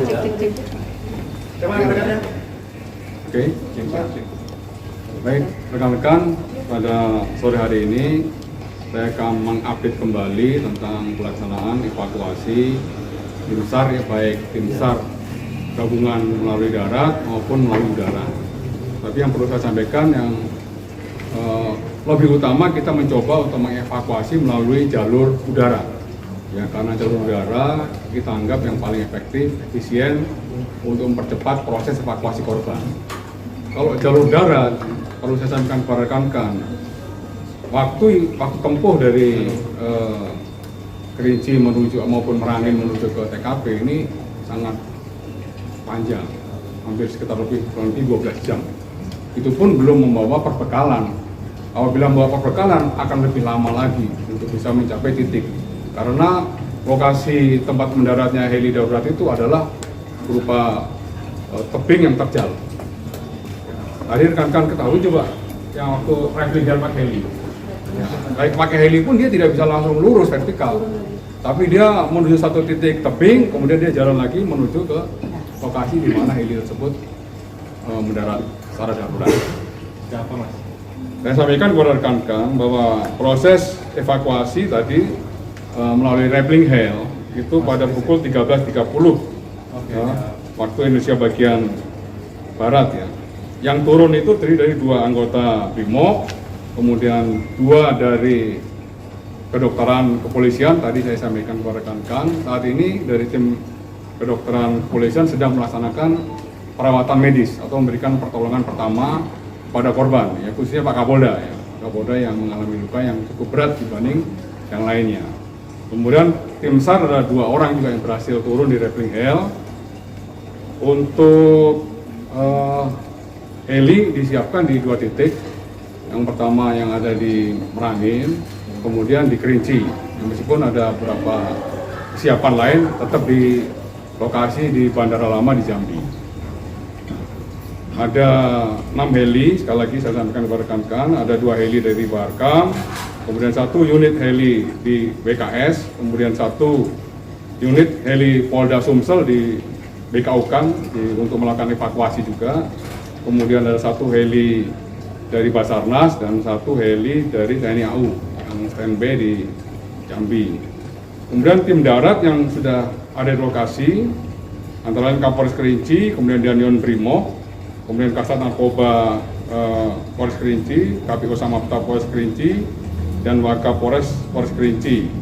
Oke, baik rekan-rekan, pada sore hari ini saya akan mengupdate kembali tentang pelaksanaan evakuasi tim SAR, ya baik tim SAR gabungan melalui darat maupun melalui udara. Tapi yang perlu saya sampaikan, yang lebih utama kita mencoba untuk mengevakuasi melalui jalur udara. Ya, karena jalur udara kita anggap yang paling efektif, efisien untuk mempercepat proses evakuasi korban. Kalau jalur darat, perlu saya sampaikan kepada rekan-rekan, waktu tempuh dari Kerinci menuju maupun Merangin menuju ke TKP ini sangat panjang, hampir sekitar lebih 12 jam. Itu pun belum membawa perbekalan. Apabila membawa perbekalan akan lebih lama lagi untuk bisa mencapai titik. Karena lokasi tempat mendaratnya heli darurat itu adalah berupa tebing yang terjal. Tadi rekan-rekan ketahui coba yang waktu traveling dan pakai heli. Ya, baik pakai heli pun dia tidak bisa langsung lurus vertikal. Tapi dia menuju satu titik tebing, kemudian dia jalan lagi menuju ke lokasi di mana heli tersebut mendarat secara darurat. Siapa mas? Saya sampaikan kepada rekan-rekan bahwa proses evakuasi tadi melalui rappelling hell itu pada pukul 13.30 waktu Indonesia bagian barat ya. Yang turun itu terdiri dari 2 anggota BRIMOB, kemudian 2 dari kedokteran kepolisian. Tadi saya sampaikan kepada rekan-rekan, saat ini dari tim kedokteran kepolisian sedang melaksanakan perawatan medis atau memberikan pertolongan pertama pada korban, ya khususnya Pak Kapolda, ya Kapolda yang mengalami luka yang cukup berat dibanding yang lainnya. Kemudian tim SAR ada 2 orang juga yang berhasil turun di rappelling hell. Untuk heli disiapkan di 2 titik. Yang pertama yang ada di Merangin, kemudian di Kerinci. Meskipun ada beberapa kesiapan lain tetap di lokasi di Bandara Lama di Jambi. Ada 6 heli, sekali lagi saya sampaikan kepada rekan-rekan, ada 2 heli dari Barkam, kemudian 1 unit heli di BKS, kemudian 1 unit heli Polda Sumsel di BKUKAN untuk melakukan evakuasi juga. Kemudian ada 1 heli dari Basarnas dan 1 heli dari TNI AU yang standby di Jambi. Kemudian tim darat yang sudah ada di lokasi antara lain Kapolres Kerinci, kemudian Danyon BRIMOB, kemudian Kasat Narkoba Polres Kerinci, KPO Samapta Polres Kerinci, dan Wakapolres Polres Kerinci.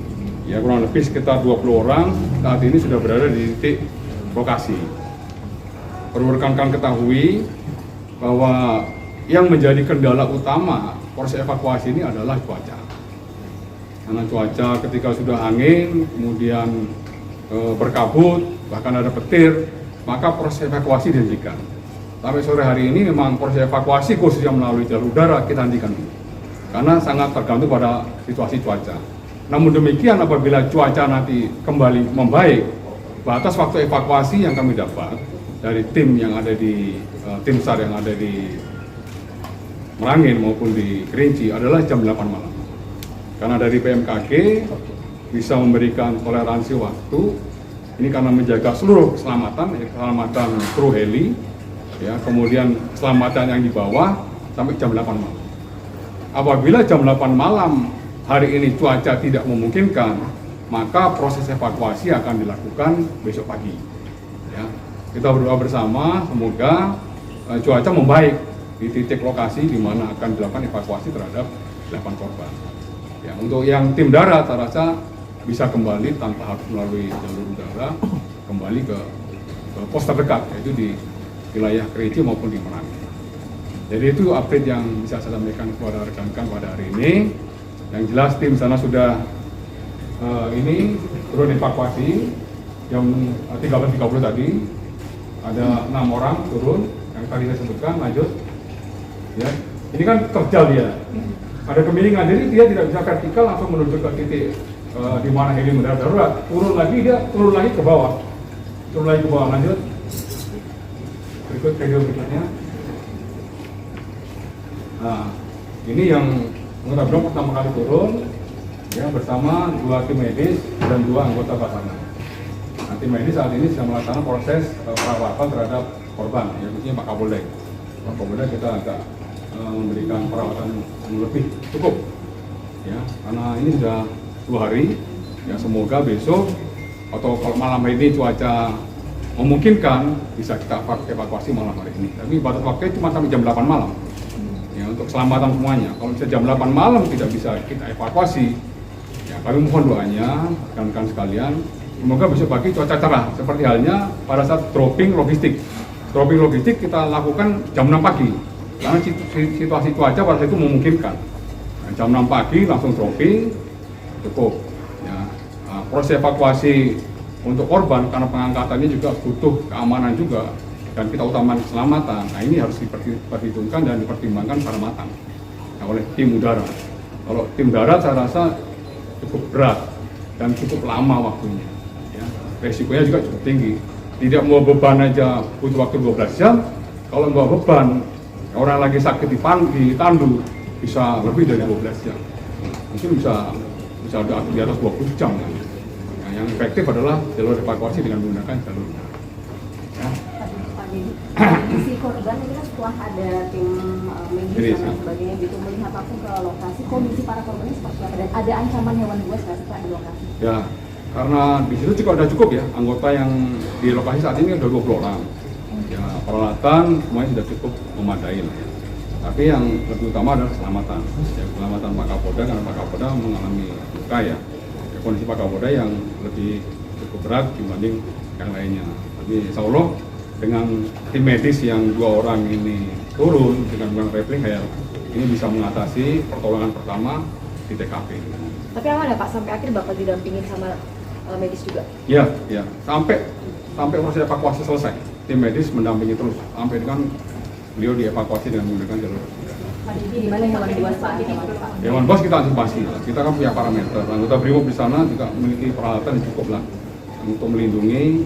Ya, kurang lebih sekitar 20 orang saat ini sudah berada di titik lokasi. Perlu rekan-rekan ketahui bahwa yang menjadi kendala utama proses evakuasi ini adalah cuaca. Karena cuaca ketika sudah angin, kemudian berkabut, bahkan ada petir, maka proses evakuasi dihentikan. Sampai sore hari ini memang proses evakuasi khususnya melalui jalur udara kita hentikan dulu. Karena sangat tergantung pada situasi cuaca. Namun demikian apabila cuaca nanti kembali membaik, batas waktu evakuasi yang kami dapat dari tim yang ada di tim SAR yang ada di Merangin maupun di Kerinci adalah jam 8 malam. Karena dari BMKG bisa memberikan toleransi waktu ini karena menjaga seluruh keselamatan kru heli, ya, kemudian keselamatan yang di bawah sampai jam 8 malam. Apabila jam 8 malam hari ini cuaca tidak memungkinkan, maka proses evakuasi akan dilakukan besok pagi. Ya, kita berdoa bersama semoga cuaca membaik di titik lokasi di mana akan dilakukan evakuasi terhadap 8 korban. Ya, untuk yang tim darat saya rasa bisa kembali tanpa harus melalui jalur udara kembali ke pos terdekat, yaitu di wilayah Kerinci maupun di Merangin. Jadi itu update yang bisa saya sampaikan kepada rekan-rekan pada hari ini. Yang jelas tim sana sudah ini turun evakuasi jam 13.30 tadi. Ada 6 orang turun yang tadi saya sebutkan, lanjut. Ya, ini kan terjal dia. Ada kemiringan, jadi dia tidak bisa vertikal langsung menuju ke titik di mana heli mendarat darurat. Turun lagi ke bawah. Lanjut. Berikut video berikutnya. Nah, ini yang anggota BRIMOB pertama kali turun, ya bersama 2 tim medis dan 2 anggota Basarnas. Nah, tim medis saat ini sedang melaksanakan proses perawatan terhadap korban, ya khususnya Pak Kapolda. Pak Kapolda kita agak memberikan perawatan yang lebih cukup, ya karena ini sudah 2 hari, ya semoga besok atau kalau malam hari ini cuaca memungkinkan bisa kita evakuasi malam hari ini. Tapi batas waktunya cuma sampai jam 8 malam, ya untuk keselamatan semuanya. Kalau bisa jam 8 malam tidak bisa kita evakuasi, ya kami mohon doanya rekan-rekan sekalian. Semoga besok pagi cuaca cerah, seperti halnya pada saat dropping logistik. Dropping logistik kita lakukan jam 6 pagi, karena situasi cuaca pada saat itu memungkinkan. Nah, jam 6 pagi langsung dropping, cukup. Ya. Nah, proses evakuasi untuk korban, karena pengangkatannya juga butuh keamanan juga, dan kita utamakan keselamatan. Nah ini harus diperhitungkan dan dipertimbangkan secara matang oleh tim udara. Kalau tim darat saya rasa cukup berat dan cukup lama waktunya. Resikonya juga cukup tinggi. Tidak mau beban aja butuh waktu 12 jam. Kalau mau beban, orang lagi sakit di tandu bisa lebih dari 12 jam. Mungkin bisa di atas 20 jam. Nah, yang efektif adalah jalur evakuasi dengan menggunakan jalur. Ya. Si korban ini kan setelah ada tim medis dan sebagainya gitu melihat langsung ke lokasi, kondisi para korban ini seperti apa dan ada ancaman hewan buas nggak sih Pak di lokasi? Ya. Karena di situ juga ada cukup ya, anggota yang di lokasi saat ini ada 20 orang. Ya, peralatan semuanya sudah cukup memadai lah ya. Tapi yang lebih utama adalah keselamatan. Ya, keselamatan Pak Kapolda, karena Pak Kapolda mengalami luka ya. Ya, kondisi Pak Kapolda yang lebih cukup berat dibanding yang lainnya. Tapi insya Allah dengan tim medis yang 2 orang ini turun dengan menggunakan rappelling ini bisa mengatasi pertolongan pertama di TKP. Tapi aman ya Pak, sampai akhir Bapak didampingin sama medis juga? Ya, sampai proses evakuasi selesai. Tim medis mendampingi terus sampai dengan beliau dievakuasi dengan menggunakan jalur. Di mana hewan buas Pak? Hewan buas kita antisipasi. Kita kan punya parameter. Anggota Brimob di sana juga memiliki peralatan yang cukup lah untuk melindungi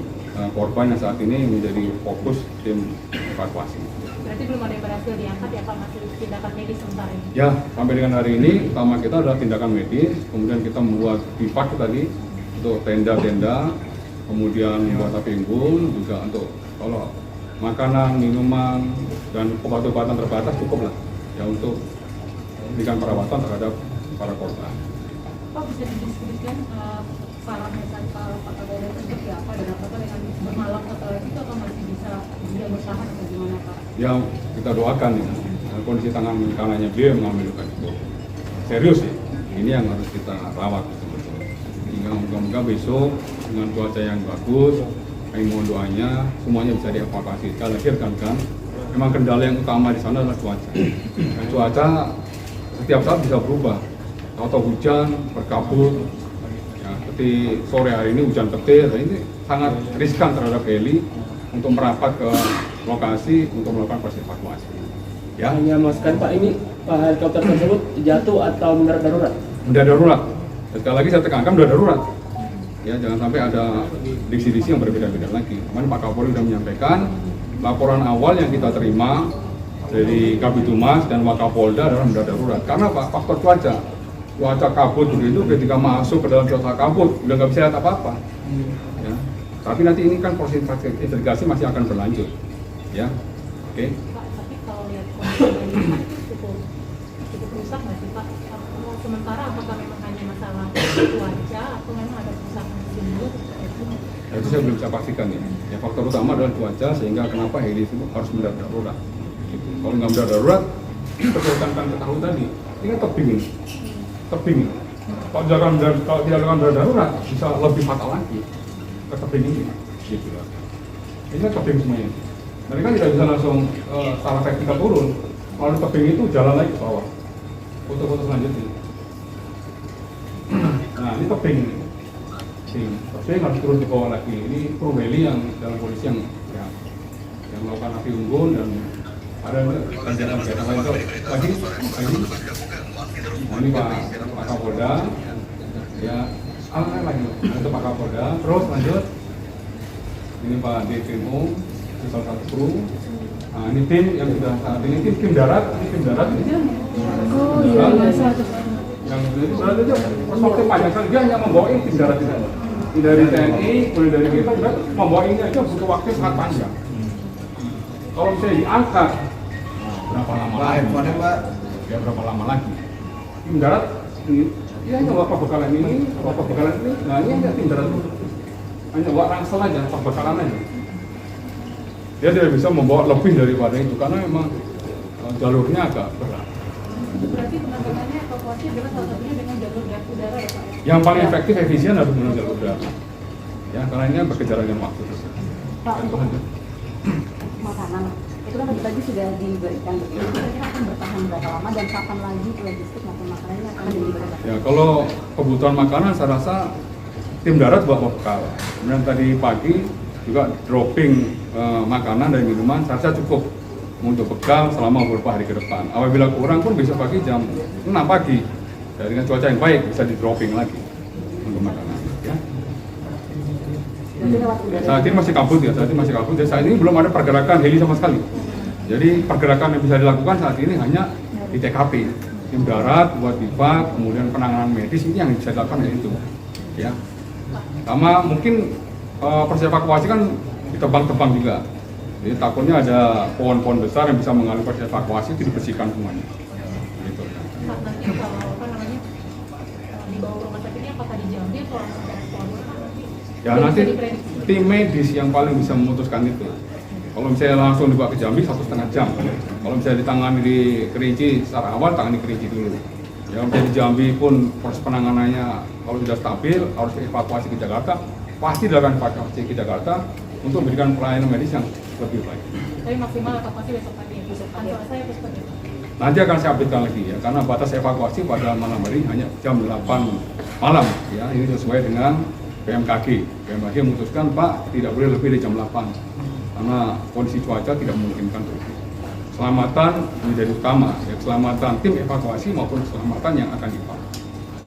korban yang saat ini menjadi fokus tim evakuasi. Berarti belum ada yang berhasil diangkat ya Pak, masih tindakan medis sementara ini? Ya, sampai dengan hari ini utama kita adalah tindakan medis, kemudian kita membuat bivak tadi untuk tenda-tenda, kemudian membuat apimbun juga untuk kalau makanan, minuman, dan obat-obatan terbatas cukup lah ya untuk memberikan perawatan terhadap para korban. Pak bisa didiskusikan parameter Pak Kapolda itu seperti apa dan apakah dengan bermalam setelah itu atau masih bisa dia bertahan atau gimana Pak? Ya kita doakan ya, kondisi tangan kanannya beliau mengalami luka cukup serius ya. Ini yang harus kita rawat betul-betul. Hingga moga-moga besok dengan cuaca yang bagus, kami mohon doanya semuanya bisa dievakuasi. Sekali lagi rekan-rekan, memang kendala yang utama di sana adalah cuaca. Dan cuaca setiap saat bisa berubah. Atau hujan, berkabut, ya, seperti sore hari ini hujan petir, ini sangat riskan terhadap heli untuk merapat ke lokasi untuk melakukan proses evakuasi. Ya. Hanya memastikan Pak, ini helikopter tersebut jatuh atau mendarat darurat? Mendarat darurat. Sekali lagi saya tekankan mendarat darurat. Ya, jangan sampai ada diksi-diksi yang berbeda-beda lagi. Kemarin Pak Kapolri sudah menyampaikan laporan awal yang kita terima dari Kabitumas dan Wakapolda adalah mendarat darurat. Karena Pak, faktor cuaca kabut begitu ketika masuk ke dalam cuaca kabut udah nggak bisa lihat apa-apa. Ya. Tapi nanti ini kan proses investigasi masih akan berlanjut. Ya, oke. Pak, tapi kalau lihat kondisi ini cukup rusak nggak sih Pak? Sementara apakah memang hanya masalah cuaca atau memang ada kerusakan sumber? Ya, itu saya belum bisa pastikan ya. Ya faktor utama adalah cuaca sehingga kenapa heli itu harus mendarat darurat. Gitu. Kalau nggak mendarat darurat, berdasarkan ketahui tadi, ini kan tebing. Kalau tidak mendarat darurat bisa lebih fatal lagi ke tebing ini. Gitu lah. Ini kan tebing semuanya. Mereka tidak bisa langsung secara vertikal turun. Kalau tebing itu jalan lagi ke bawah. Foto-foto selanjutnya. Nah ini tebing ini. Tebing harus turun ke bawah lagi. Ini kru heli yang dalam kondisi yang melakukan api unggun dan ada kegiatan lain lagi. Nah, ini Pak Kapolda. Ya, lagi. Itu Pak Kapolda. Terus lanjut. Ini Pak DPO, salah satu kru. Nah, ini tim yang sudah saat ini tim darat. Ini tim darat ini. Oh iya, yang itu berarti itu perspektif panjang sekali dia hanya membawa tim darat itu. dari TNI, kemudian dari kita juga membawa ini aja butuh waktu sangat panjang. Kalau misalnya diangkat, berapa lama Pak, lagi? handphonenya Pak. Ya berapa lama lagi? Tim darat, ya hanya bawa bekalan ini, bawa bekalan ini. Nah ini hanya tim darat, hanya bawa ransel aja, bekalan aja. Dia tidak bisa membawa lebih daripada itu karena memang jalurnya agak berat. Berarti penanganannya evakuasi adalah salah satunya dengan jalur udara ya Pak? Yang paling efektif efisien harus menggunakan jalur udara. Ya karena ini berkejaran dengan waktu. Pak, untuk makanan itu kan tadi sudah diberikan, kira-kira akan bertahan berapa lama dan kapan lagi logistik maupun makanannya akan diberikan? Ya kalau kebutuhan makanan saya rasa tim darat bawa bekal. Kemudian tadi pagi juga dropping makanan dan minuman saya rasa cukup untuk bekal selama beberapa hari ke depan. Apabila kurang pun besok pagi jam 6 pagi dengan cuaca yang baik bisa di dropping lagi untuk makanan. Ya. Jadi lewat udara. Saat ini masih kabut ya, saat ini masih kabut. Dan saat ini belum ada pergerakan heli sama sekali. Jadi pergerakan yang bisa dilakukan saat ini hanya di TKP, tim darat, buat bipak, kemudian penanganan medis ini yang bisa dilakukan ya itu. Ya. Sama mungkin proses evakuasi kan ditebang-tebang juga. Jadi takutnya ada pohon-pohon besar yang bisa mengaliri proses evakuasi itu dibersihkan semuanya. Gitu. Pak, nanti kalau apa namanya dibawa ke rumah sakitnya apakah di Jambi atau langsung ke Respon? Ya nanti tim medis yang paling bisa memutuskan itu. Kalau misalnya langsung dibawa ke Jambi 1,5 jam. Kalau misalnya ditangani di Kerinci secara awal tangani Kerinci dulu. Ya misalnya di Jambi pun proses penanganannya kalau sudah stabil harus evakuasi ke Jakarta, pasti dilakukan evakuasi ke Jakarta untuk memberikan pelayanan medis yang lebih baik. Tapi maksimal evakuasi besok pagi ya, besok pagi. Kalau saya besok pagi. Nanti akan saya update lagi ya, karena batas evakuasi pada malam hari hanya jam 8 malam ya, ini sesuai dengan BMKG. BMKG memutuskan Pak tidak boleh lebih dari jam 8 karena kondisi cuaca tidak memungkinkan untuk itu. Keselamatan menjadi utama, ya, keselamatan tim evakuasi maupun keselamatan yang akan dipakai.